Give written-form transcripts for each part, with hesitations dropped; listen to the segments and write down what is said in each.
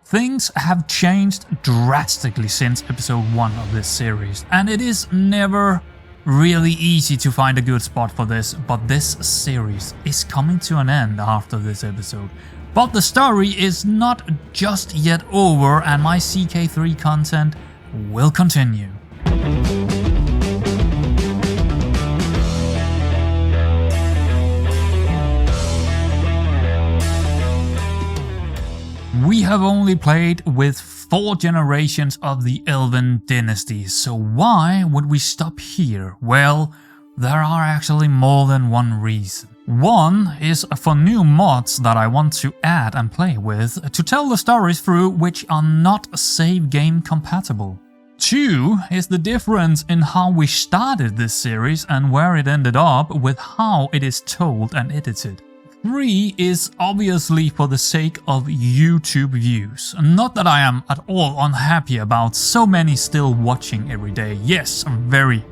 Things have changed drastically since episode 1 of this series, and it is never really easy to find a good spot for this, but this series is coming to an end after this episode. But the story is not just yet over, and my CK3 content will continue. We have only played with 4 generations of the Elvin Dynasty, so why would we stop here? Well, there are actually more than one reason. One is for new mods that I want to add and play with to tell the stories through which are not save game compatible. 2 is the difference in how we started this series and where it ended up with how it is told and edited. 3 is obviously for the sake of YouTube views. Not that I am at all unhappy about so many still watching every day. Yes, a very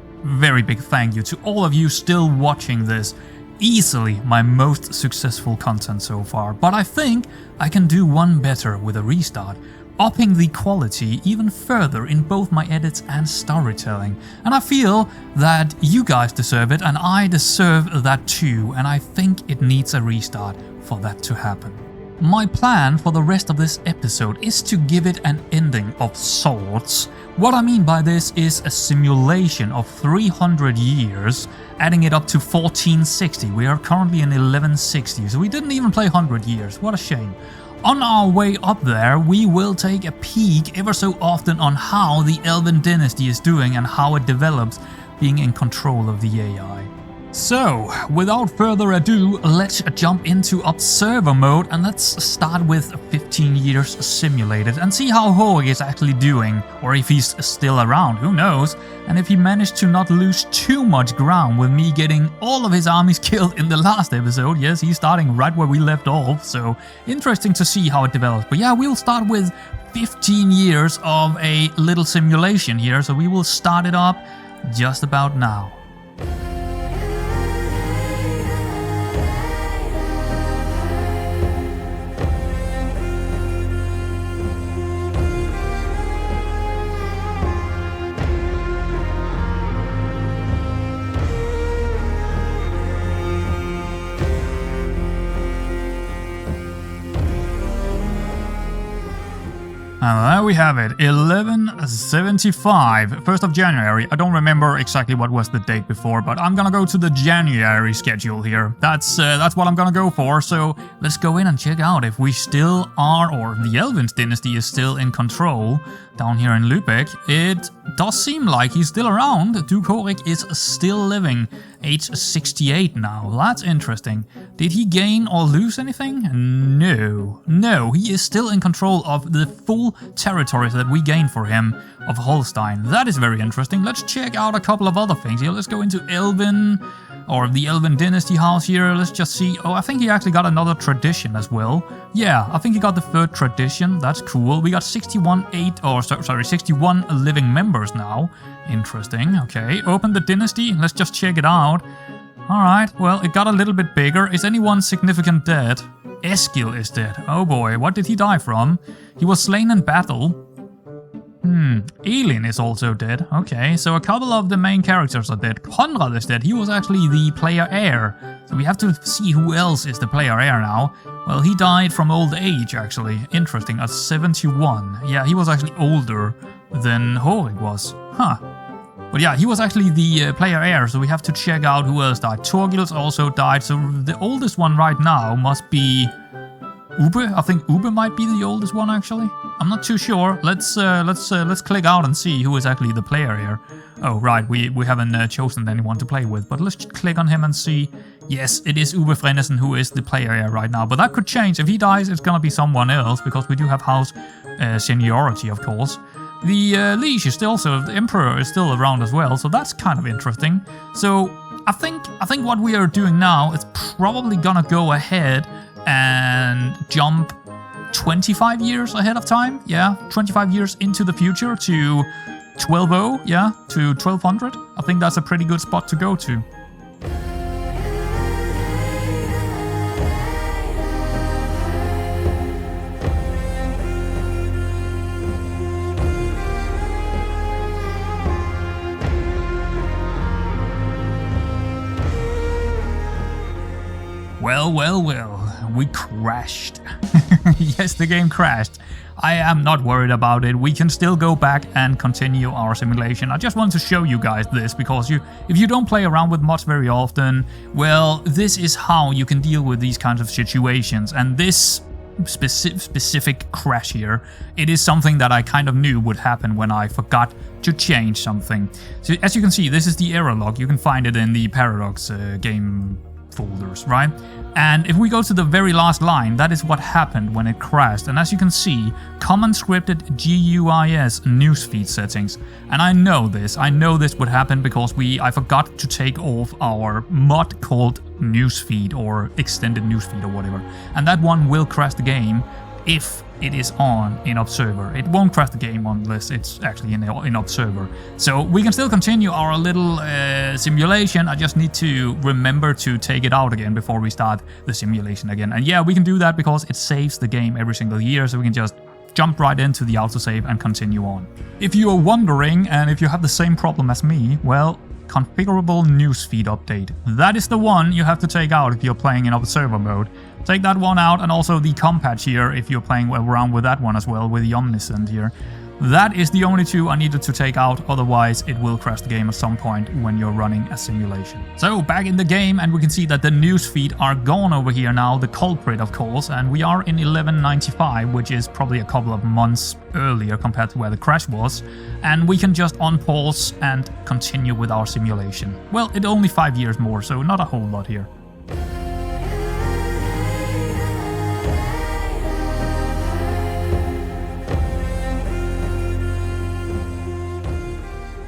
big thank you to all of you still watching this. Easily my most successful content so far. But I think I can do one better with a restart, upping the quality even further in both my edits and storytelling. And I feel that you guys deserve it, and I deserve that too, and I think it needs a restart for that to happen. My plan for the rest of this episode is to give it an ending of sorts. What I mean by this is a simulation of 300 years, adding it up to 1460. We are currently in 1160, so we didn't even play 100 years. What a shame. On our way up there, we will take a peek ever so often on how the Elvin Dynasty is doing and how it develops, being in control of the AI. So, without further ado, let's jump into Observer mode and let's start with 15 years simulated and see how Horig is actually doing, or if he's still around, who knows, and if he managed to not lose too much ground with me getting all of his armies killed in the last episode. Yes, he's starting right where we left off, so interesting to see how it develops. But yeah, we'll start with 15 years of a little simulation here, so we will start it up just about now. And there we have it, 1175, 1st of January. I don't remember exactly what was the date before, but I'm gonna go to the January schedule here. That's what I'm gonna go for, so let's go in and check out if we still are, or the Elvin Dynasty is still in control down here in Lübeck. It does seem like he's still around. Duke Horik is still living, age 68 now. That's interesting. Did he gain or lose anything? No, he is still in control of the full territories that we gained for him of Holstein. That is very interesting. Let's check out a couple of other things here. Let's go into Elvin, or the Elvin Dynasty house here. Let's just see. Oh, I think he actually got another tradition as well. Yeah, I think he got the 3rd tradition. That's cool. We got 61 living members now. Interesting. Okay, open the dynasty. Let's just check it out. Alright, well, it got a little bit bigger. Is anyone significant dead? Eskil is dead. Oh boy, what did he die from? He was slain in battle. Elin is also dead. Okay, so a couple of the main characters are dead. Konrad is dead. He was actually the player heir. So we have to see who else is the player heir now. Well, he died from old age, actually. Interesting, at 71. Yeah, he was actually older than Horig was. Huh. But yeah, he was actually the player heir, so we have to check out who else died. Torgils also died, so the oldest one right now must be Ube. I think Ube might be the oldest one, actually. I'm not too sure. Let's click out and see who is actually the player here. Oh, right, we haven't chosen anyone to play with, but let's click on him and see. Yes, it is Ube Frenesen who is the player here right now, but that could change. If he dies, it's gonna be someone else, because we do have house seniority, of course. The Liege is still, so the Emperor is still around as well, so that's kind of interesting. So I think what we are doing now is probably gonna go ahead and jump 25 years ahead of time. Yeah, 25 years into the future to 1200, yeah, to 1200. I think that's a pretty good spot to go to. Well, well, well, we crashed. Yes, the game crashed. I am not worried about it. We can still go back and continue our simulation. I just want to show you guys this because if you don't play around with mods very often, well, this is how you can deal with these kinds of situations. And this specific crash here, it is something that I kind of knew would happen when I forgot to change something. So as you can see, this is the error log. You can find it in the Paradox game folders, right? And if we go to the very last line, that is what happened when it crashed. And as you can see, common scripted GUIS newsfeed settings. And I know this would happen because I forgot to take off our mod called newsfeed or extended newsfeed or whatever. And that one will crash the game if it is on in Observer. It won't crash the game unless it's actually in Observer. So we can still continue our little simulation. I just need to remember to take it out again before we start the simulation again. And yeah, we can do that because it saves the game every single year, so we can just jump right into the autosave and continue on. If you are wondering, and if you have the same problem as me, well, configurable newsfeed update. That is the one you have to take out if you're playing in Observer mode. Take that one out, and also the com patch here if you're playing around with that one as well, with the Omniscient here. That is the only two I needed to take out, otherwise it will crash the game at some point when you're running a simulation. So back in the game, and we can see that the newsfeed are gone over here now, the culprit of course, and we are in 1195, which is probably a couple of months earlier compared to where the crash was, and we can just unpause and continue with our simulation. Well, it's only 5 years more, so not a whole lot here.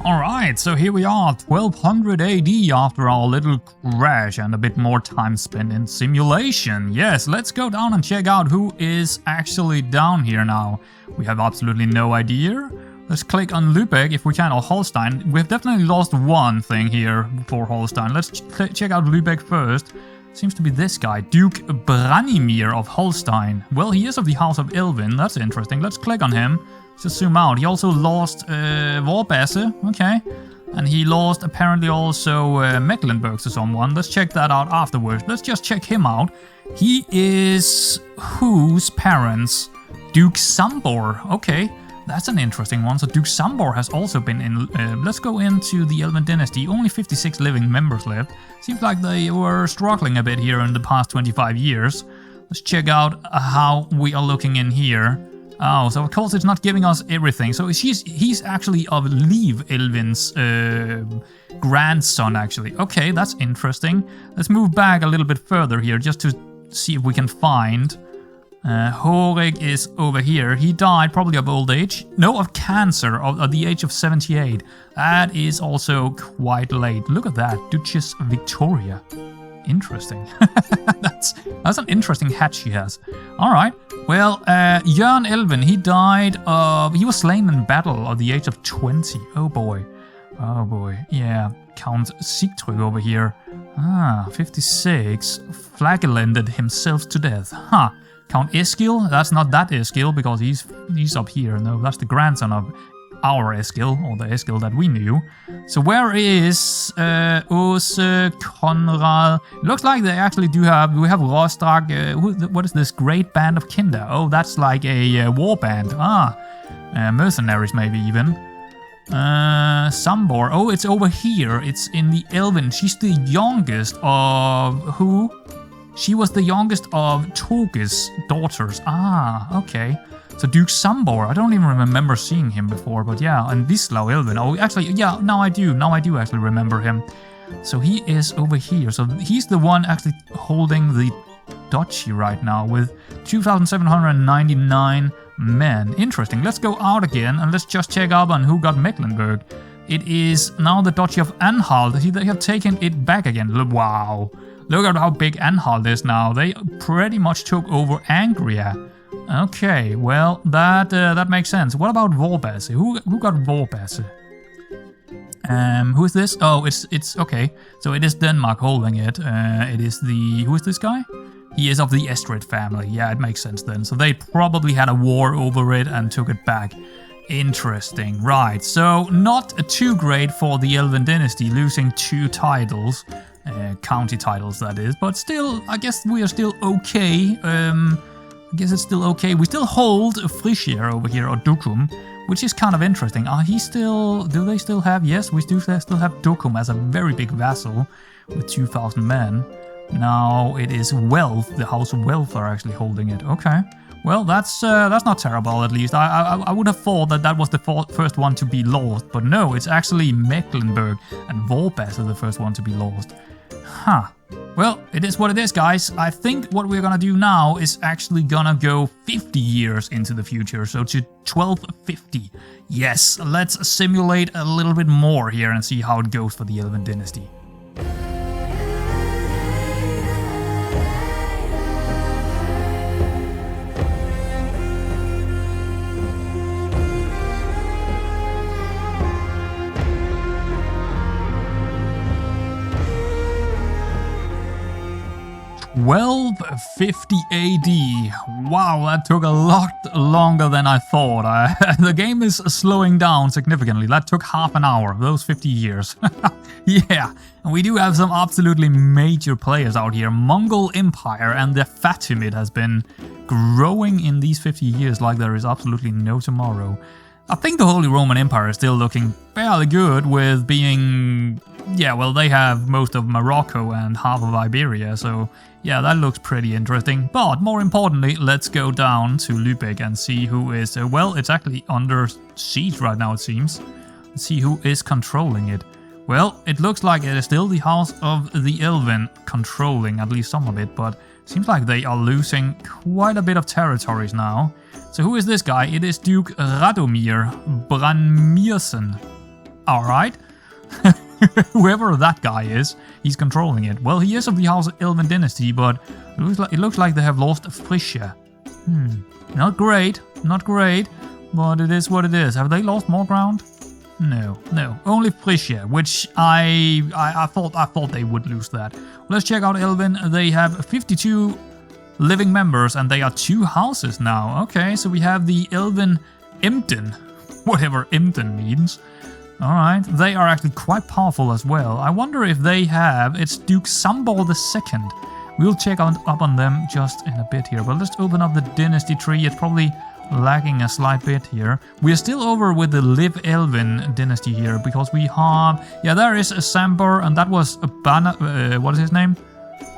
Alright, so here we are, 1200 AD after our little crash and a bit more time spent in simulation. Yes, let's go down and check out who is actually down here now. We have absolutely no idea. Let's click on Lübeck if we can, or Holstein. We've definitely lost one thing here for Holstein. Let's check out Lübeck first. Seems to be this guy, Duke Branimir of Holstein. Well, he is of the House of Elvin, that's interesting. Let's click on him. Just zoom out. He also lost Vorbasse, okay. And he lost apparently also Mecklenburg to someone. Let's check that out afterwards. Let's just check him out. He is whose parents? Duke Sambor, okay. That's an interesting one. So Duke Sambor has also been in... let's go into the Elvin Dynasty. Only 56 living members left. Seems like they were struggling a bit here in the past 25 years. Let's check out how we are looking in here. Oh, so of course it's not giving us everything. So he's actually of Liv Elvin's grandson, actually. Okay, that's interesting. Let's move back a little bit further here just to see if we can find... Horig is over here. He died probably of old age. No, of cancer at the age of 78. That is also quite late. Look at that, Duchess Victoria. Interesting. That's an interesting hat she has. All right. Well, Jörn Elvin, he died of... He was slain in battle at the age of 20. Oh boy. Oh boy. Yeah. Count Sigtrygg over here. 56. Flagellanted himself to death. Huh. Count Eskil, that's not that Eskil because he's up here. No, that's the grandson of our Eskil, or the Eskil that we knew. So where is Åse, Konrad? Looks like they actually do have... We have Rostrak. What is this? Great Band of Kinder. Oh, that's like a war band. Mercenaries maybe even. Sambor. Oh, it's over here. It's in the Elvin. She's the youngest of... Who? She was the youngest of Torge's daughters. Okay. So Duke Sambor, I don't even remember seeing him before, but yeah, and Wislaw Elvin. Oh, actually, yeah, now I do actually remember him. So he is over here. So he's the one actually holding the duchy right now with 2,799 men. Interesting. Let's go out again and let's just check up on who got Mecklenburg. It is now the Duchy of Anhalt. They have taken it back again. Wow. Look at how big Anhalt is now. They pretty much took over Angria. Okay, well, that makes sense. What about Vorbasse? Who got Vorbasse? Who is this? Oh, it's okay. So it is Denmark holding it. It is the... Who is this guy? He is of the Estrid family. Yeah, it makes sense then. So they probably had a war over it and took it back. Interesting, right. So not too great for the Elvin Dynasty, losing 2 titles. county titles, that is. But still, I guess we are still okay. I guess it's still okay. We still hold Frisia over here, or Dukum, which is kind of interesting. Are he still... Do they still have... Yes, we do still have Dukum as a very big vassal with 2,000 men. Now it is Wealth. The House of Wealth are actually holding it. Okay. Well, that's not terrible, at least. I would have thought that was the first one to be lost. But no, it's actually Mecklenburg and Vorpass are the first one to be lost. Huh. Well, it is what it is, guys. I think what we're gonna do now is actually gonna go 50 years into the future, so to 1250. Yes, let's simulate a little bit more here and see how it goes for the Elvin Dynasty. Well, 50 AD. Wow, that took a lot longer than I thought. The game is slowing down significantly. That took half an hour, those 50 years. Yeah, and we do have some absolutely major players out here. Mongol Empire and the Fatimid has been growing in these 50 years like there is absolutely no tomorrow. I think the Holy Roman Empire is still looking fairly good with being... Yeah, well, they have most of Morocco and half of Iberia, so yeah, that looks pretty interesting. But more importantly, let's go down to Lübeck and see who is... well, it's actually under siege right now, it seems. Let's see who is controlling it. Well, it looks like it is still the House of the Elvin controlling at least some of it, but it seems like they are losing quite a bit of territories now. So who is this guy? It is Duke Radomir Branmirsen. Alright. Whoever that guy is, he's controlling it. Well, he is of the House of Elvin Dynasty, but it looks like they have lost Frisia. Not great, but it is what it is. Have they lost more ground? No, only Frisia, which I thought they would lose that. Let's check out Elvin. They have 52 living members, and they are 2 houses now. Okay, so we have the Elvin Imden, whatever Imden means. Alright, they are actually quite powerful as well. I wonder if they have... It's Duke Sambor II. We'll check up on them just in a bit here. But let's open up the dynasty tree. It's probably lagging a slight bit here. We're still over with the Liv Elvin dynasty here, because we have... Yeah, there is a Sambor, and that was a what is his name?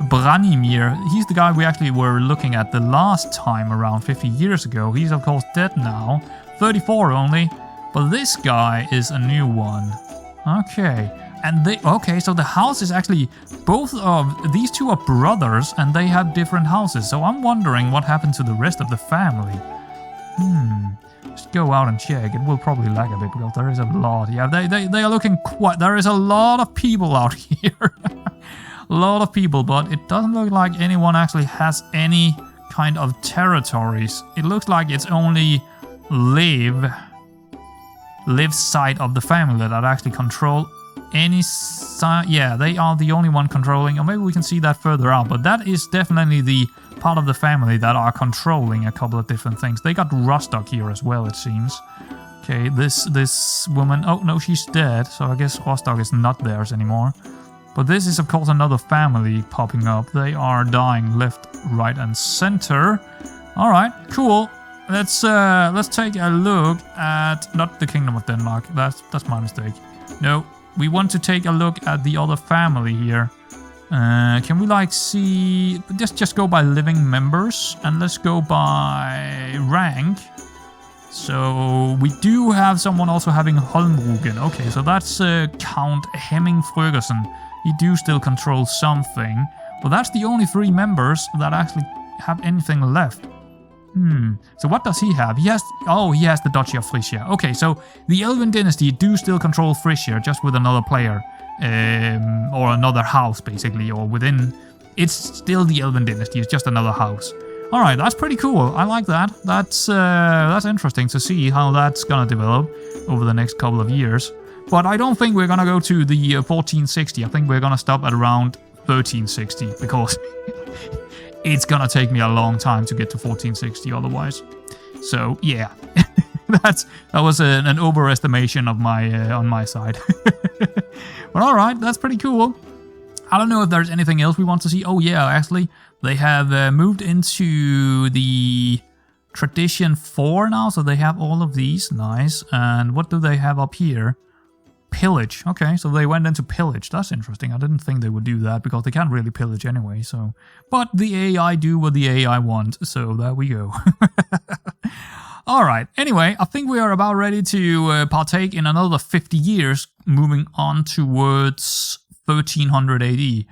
Branimir. He's the guy we actually were looking at the last time around 50 years ago. He's of course dead now. 34 only. But this guy is a new one. Okay. And okay, so the house is actually... Both of... These two are brothers, and they have different houses. So I'm wondering what happened to the rest of the family. Just go out and check. It will probably lag a bit, because there is a lot. Yeah, they are looking quite... There is a lot of people out here. A lot of people, but it doesn't look like anyone actually has any kind of territories. It looks like it's only Liv's side of the family that actually control any side. Yeah, they are the only one controlling, or maybe we can see that further out, but that is definitely the part of the family that are controlling a couple of different things. They got Rostock here as well, it seems. Okay, this woman... Oh, no, she's dead, so I guess Rostock is not theirs anymore. But this is, of course, another family popping up. They are dying left, right, and center. Alright, cool. Let's take a look at... Not the Kingdom of Denmark. That's my mistake. No, we want to take a look at the other family here. Can we, like, see... Just go by living members. And let's go by rank. So, we do have someone also having Holmrugen. Okay, so that's Count Hemming Frögersen. He do still control something. But that's the only 3 members that actually have anything left. So what does he have? He has the Duchy of Frisia. Okay, so the Elvin Dynasty do still control Frisia, just with another player. Or another house, basically, or within... It's still the Elvin Dynasty, it's just another house. Alright, that's pretty cool. I like that. That's interesting to see how that's gonna develop over the next couple of years. But I don't think we're gonna go to the 1460. I think we're gonna stop at around 1360, because it's gonna take me a long time to get to 1460 otherwise. So yeah, that was an overestimation of my on my side. But all right, that's pretty cool. I don't know if there's anything else we want to see. Oh yeah, actually, they have moved into the Tradition 4 now, so they have all of these. Nice. And what do they have up here? Pillage. Okay, so they went into Pillage. That's interesting. I didn't think they would do that because they can't really pillage anyway, so... But the AI do what the AI want, so there we go. Alright, anyway, I think we are about ready to partake in another 50 years, moving on towards 1300 AD.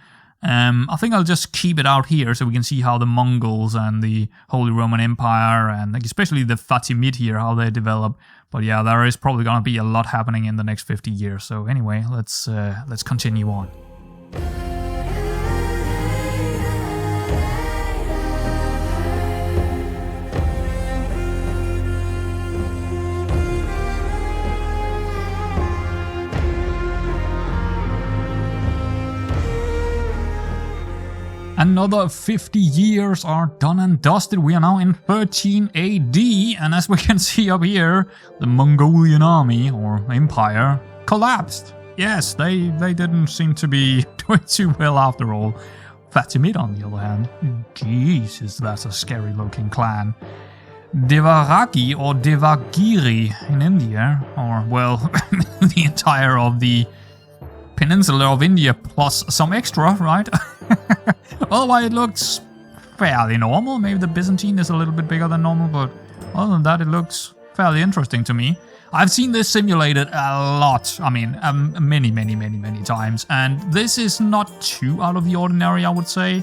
I think I'll just keep it out here so we can see how the Mongols and the Holy Roman Empire and especially the Fatimid here, how they develop. But yeah, there is probably gonna be a lot happening in the next 50 years. So anyway, let's continue on. Another 50 years are done and dusted. We are now in 13 AD, and as we can see up here, the Mongolian army, or empire, collapsed. Yes, they didn't seem to be doing too well after all. Fatimid, on the other hand, Jesus, that's a scary looking clan. Devaragi or Devagiri in India, or well, the entire of the peninsula of India plus some extra, right? Otherwise it looks fairly normal. Maybe the Byzantine is a little bit bigger than normal, but other than that it looks fairly interesting to me. I've seen this simulated a lot, I mean many times, and this is not too out of the ordinary, I would say.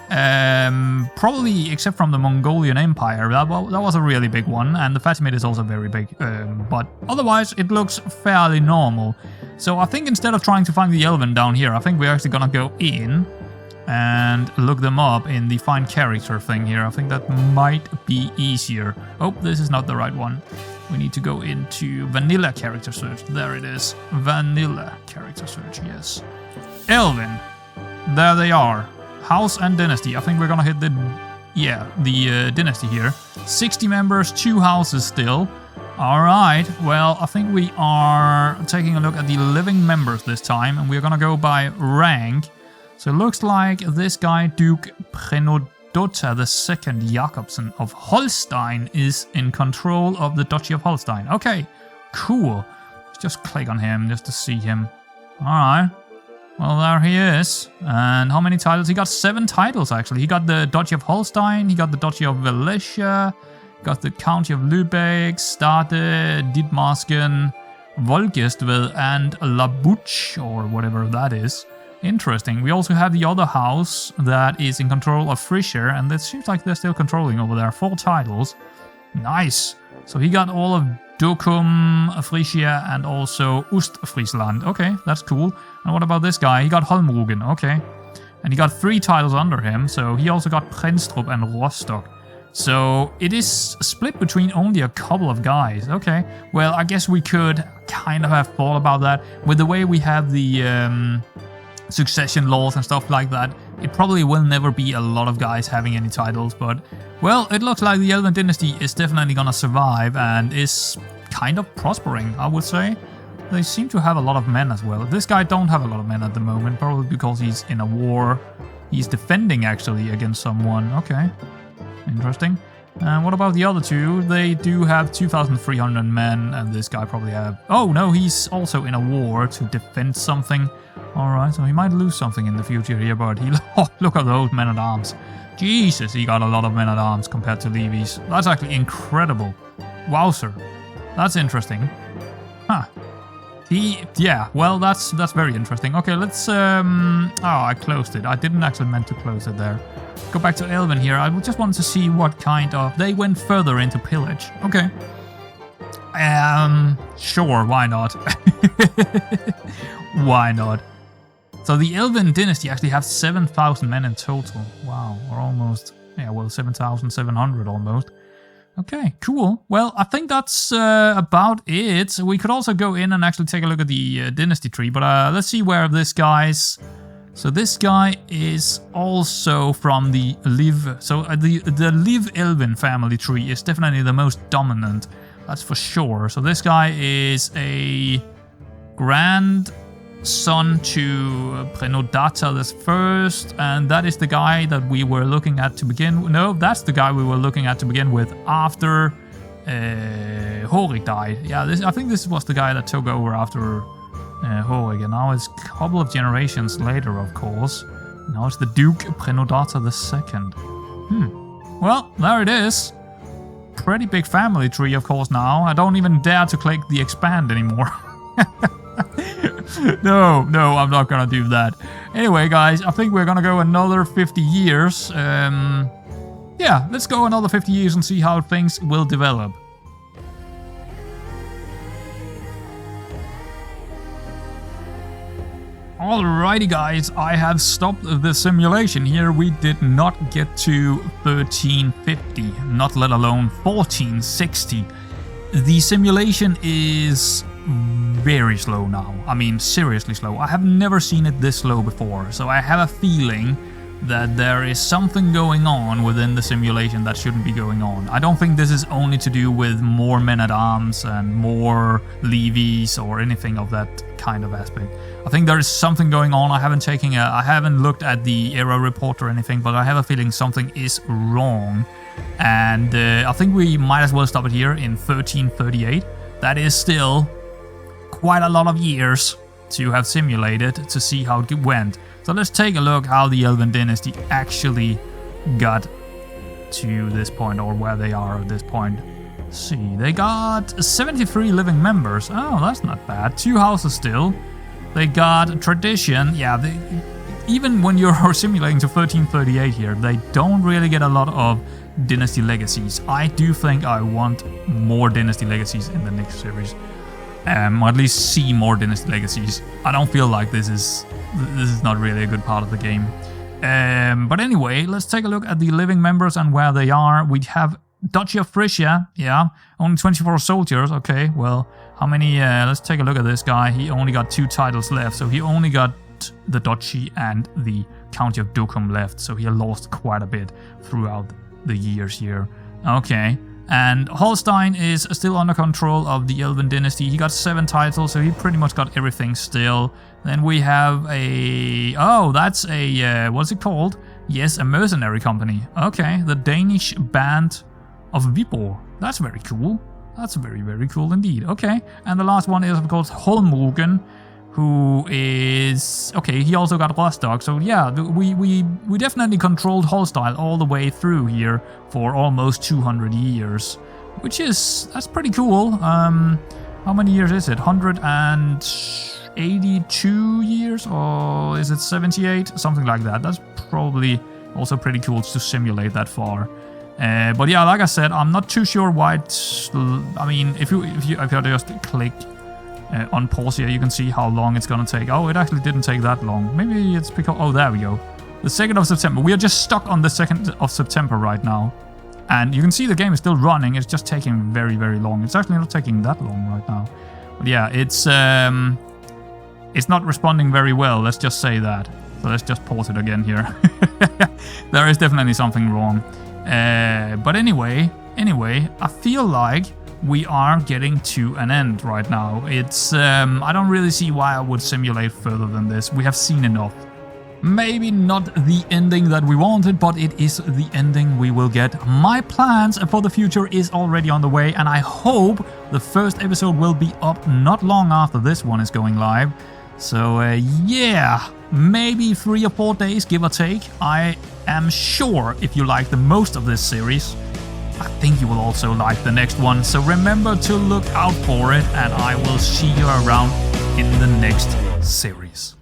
Probably except from the Mongolian Empire, that was a really big one, and the Fatimid is also very big, but otherwise it looks fairly normal. So I think instead of trying to find the Elvin down here, I think we're actually gonna go in and look them up in the find character thing here. I think that might be easier. Oh, this is not the right one. We need to go into vanilla character search. There it is. Vanilla character search, yes. Elvin. There they are. House and Dynasty. I think we're gonna hit the Dynasty here. 60 members, 2 houses still. Alright, well, I think we are taking a look at the living members this time, and we're gonna go by rank. So it looks like this guy, Duke Prenodotta II Jakobsen of Holstein, is in control of the Duchy of Holstein. Okay, cool. Let's just click on him just to see him. Alright. Well, there he is. And how many titles? He got 7 titles, actually. He got the Duchy of Holstein, he got the Duchy of Wallachia, got the County of Lübeck, Stade, Dithmarsken, Volgestved, and Labuch, or whatever that is. Interesting. We also have the other house that is in control of Frisia, and it seems like they're still controlling over there. 4 titles. Nice. So he got all of Dukum, Frisia, and also Ostfriesland. Okay, that's cool. And what about this guy? He got Holmrugen. Okay. And he got 3 titles under him, so he also got Prenstrup and Rostock. So it is split between only a couple of guys. Okay. Well, I guess we could kind of have thought about that. With the way we have the succession laws and stuff like that, it probably will never be a lot of guys having any titles, but well, it looks like the Elvin dynasty is definitely gonna survive and is kind of prospering, I would say. They seem to have a lot of men as well. This guy don't have a lot of men at the moment, probably because he's in a war. He's defending actually against someone. Okay, interesting. And what about the other 2? They do have 2,300 men, and this guy probably have... Oh no, he's also in a war to defend something. Alright, so he might lose something in the future here, but he... Oh, look at those men-at-arms. Jesus, he got a lot of men-at-arms compared to Levy's. That's actually incredible. Wowzer. That's interesting. Huh. Yeah, well, that's very interesting. Okay, let's... Oh, I closed it. I didn't actually meant to close it there. Go back to Elvin here. I just wanted to see what kind of... They went further into Pillage. Okay. Sure, why not? Why not? So the Elvin dynasty actually have 7,000 men in total. Wow, or almost, yeah, well, 7,700 almost. Okay, cool. Well, I think that's about it. We could also go in and actually take a look at the dynasty tree, but let's see where this guy's... So this guy is also from the Liv. So the Liv Elvin family tree is definitely the most dominant. That's for sure. So this guy is a Grand son to Prenodata this first, and that is the guy that we were looking at to begin with. No, that's the guy we were looking at to begin with after Horik died. Yeah, I think this was the guy that took over after Horik, and now it's a couple of generations later, of course. Now it's the Duke Prenodata II. Well, there it is. Pretty big family tree, of course, now. I don't even dare to click the expand anymore. No, I'm not gonna do that. Anyway, guys, I think we're gonna go another 50 years. Yeah, let's go another 50 years and see how things will develop. Alrighty, guys, I have stopped the simulation here. We did not get to 1350, not let alone 1460. The simulation is very slow now. I mean, seriously slow. I have never seen it this slow before, so I have a feeling that there is something going on within the simulation that shouldn't be going on. I don't think this is only to do with more men-at-arms and more levies or anything of that kind of aspect. I think there is something going on. I haven't looked at the error report or anything, but I have a feeling something is wrong. And I think we might as well stop it here in 1338. That is still quite a lot of years to have simulated to see how it went. So let's take a look how the Elvin Dynasty actually got to this point, or where they are at this point. Let's see, they got 73 living members. Oh, that's not bad. 2 houses still. They got tradition. Yeah, even when you're simulating to 1338 here, they don't really get a lot of dynasty legacies. I do think I want more dynasty legacies in the next series. Or at least see more dynasty legacies. I don't feel like this is not really a good part of the game. But anyway, let's take a look at the living members and where they are. We have Duchy of Frisia, yeah, only 24 soldiers. Okay, well, how many? Let's take a look at this guy. He only got 2 titles left, so he only got the Duchy and the County of Dukum left, so he lost quite a bit throughout the years here. Okay. And Holstein is still under control of the Elvin Dynasty. He got 7 titles, so he pretty much got everything still. Then we have a... Oh, that's a... what's it called? Yes, a mercenary company. Okay, the Danish Band of Viborg. That's very cool. That's very, very cool indeed. Okay, and the last one is, of course, Holmrugen, who is... Okay, he also got Rostock. So yeah, we definitely controlled Holstein all the way through here for almost 200 years. Which is... That's pretty cool. How many years is it? 182 years? Or is it 78? Something like that. That's probably also pretty cool to simulate that far. But yeah, like I said, I'm not too sure why it's... I mean, if you just click... on pause here, you can see how long it's gonna take. Oh, it actually didn't take that long. Maybe it's because... Oh, there we go. The 2nd of September. We are just stuck on the 2nd of September right now. And you can see the game is still running. It's just taking very, very long. It's actually not taking that long right now. But yeah, it's not responding very well. Let's just say that. So let's just pause it again here. There is definitely something wrong. But anyway, I feel like we are getting to an end right now. It's, I don't really see why I would simulate further than this. We have seen enough. Maybe not the ending that we wanted, but it is the ending we will get. My plans for the future is already on the way, and I hope the first episode will be up not long after this one is going live. So, yeah, maybe 3 or 4 days, give or take. I am sure if you like the most of this series, I think you will also like the next one, so remember to look out for it, and I will see you around in the next series.